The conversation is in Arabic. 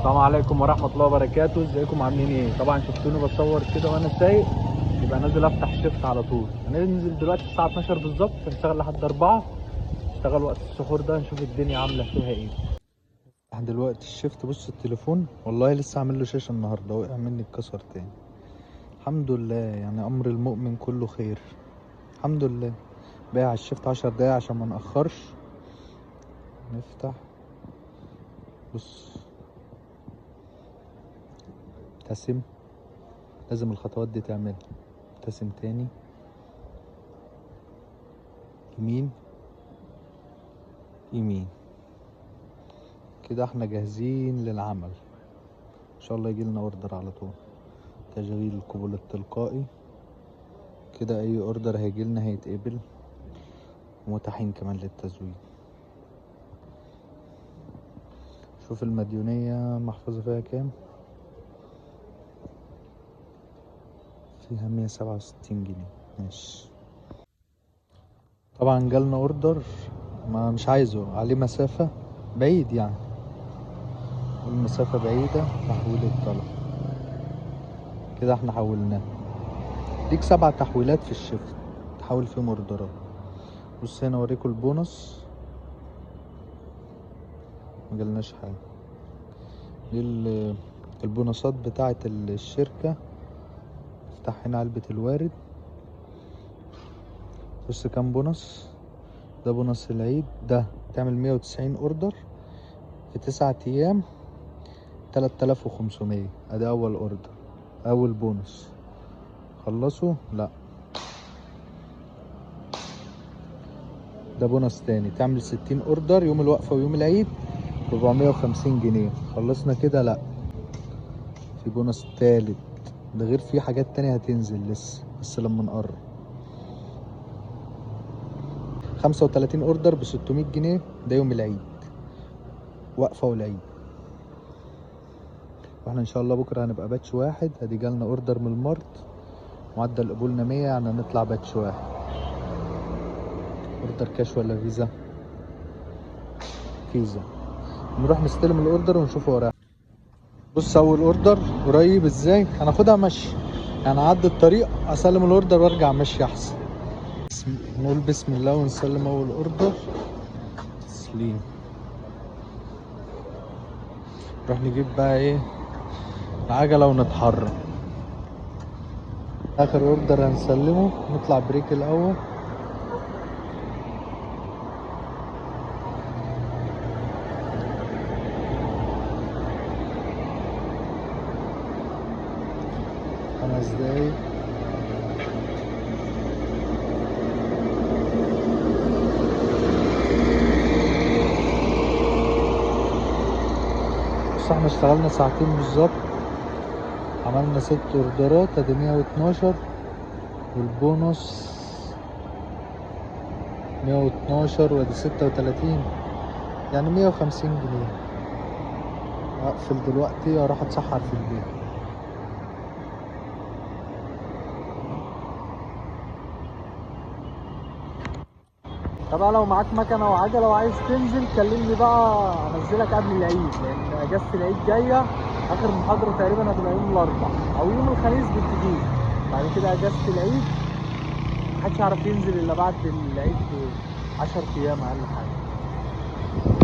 السلام عليكم ورحمة الله وبركاته، ازيكم عاملين ايه؟ طبعا شفتوني بتصور كده وانا سايق، يبقى نازل افتح الشفت على طول. هننزل دلوقتي الساعة 12 بالظبط، هنشتغل لحد 4، نشتغل وقت السحور ده نشوف الدنيا عاملة فيها ايه. احنا دلوقتي الشفت، بص التليفون والله لسه عامل له شاشة النهاردة، وقع مني اتكسر تاني. الحمد لله، يعني امر المؤمن كله خير. الحمد لله. بايع الشفت 10 دقايق عشان ما نأخرش. نفتح، بص ابتسم، لازم الخطوات دي تعملها. ابتسم تاني، يمين يمين. كده احنا جاهزين للعمل. ان شاء الله يجيلنا اوردر على طول. تشغيل القبول التلقائي، كده اي اوردر هيجيلنا هيتقبل، ومتاحين كمان للتزويد. شوف المديونية محفوظة فيها كام، فيها 167 جنيه. ماشي. طبعا جالنا اوردر ما مش عايزه، عليه مسافة بعيد، يعني المسافة بعيدة، تحويل الطلب. كده احنا حولناه. ليك 7 تحويلات في الشفت تحول فيهم اوردرات. بص هنا اوريكم البونص، مجالناش حاجة. دي البونصات بتاعة الشركة. افتح هنا علبة الوارد، بص كام بونص. ده بونص العيد، ده تعمل 190 اوردر في 9 ايام، 3500. ادي اول اوردر، اول بونص. خلصوا؟ لا. ده بونص تاني، تعمل 60 اوردر يوم الوقفة ويوم العيد، 450 جنيه. خلصنا كده؟ لا، في بونص تالت. ده غير في حاجات تانية هتنزل لسه، بس لما نقرب. 35 اوردر ب 600 جنيه، ده يوم العيد، وقفة والعيد. واحنا ان شاء الله بكرة هنبقى باتش واحد. ادي جالنا اوردر من المارت، معدل قبولنا 100، يعني هنطلع باتش واحد. اوردر كاش ولا فيزا؟ فيزا. نروح نستلم الاوردر ونشوفه وراها. بص اول اوردر قريب ازاي، هناخدها مشي، يعني اعدي الطريق اسلم الاوردر وارجع مشي احسن. نقول بسم الله ونسلم اول اوردر. تسليم. نروح نجيب بقى ايه، العجلة ونتحرك. اخر اوردر هنسلمه، نطلع بريك الاول. خمس دقايق. بس احنا اشتغلنا ساعتين بالظبط، عملنا 6 اوردرات، ادي 112، والبونص 112، وادي 36، يعني 150 جنيه. اقفل دلوقتي اروح اتسحر في البيت. طبعا لو معاك مكنه وعجله وعايز تنزل كلمني بقى، انزلك قبل العيد، لان اجازه العيد جايه. اخر محاضره تقريبا هتبقى يوم الاربعاء او يوم الخميس بالكتير. بعد كده اجازه العيد، محدش يعرف ينزل الا بعد العيد ب10 ايام اقل حاجه.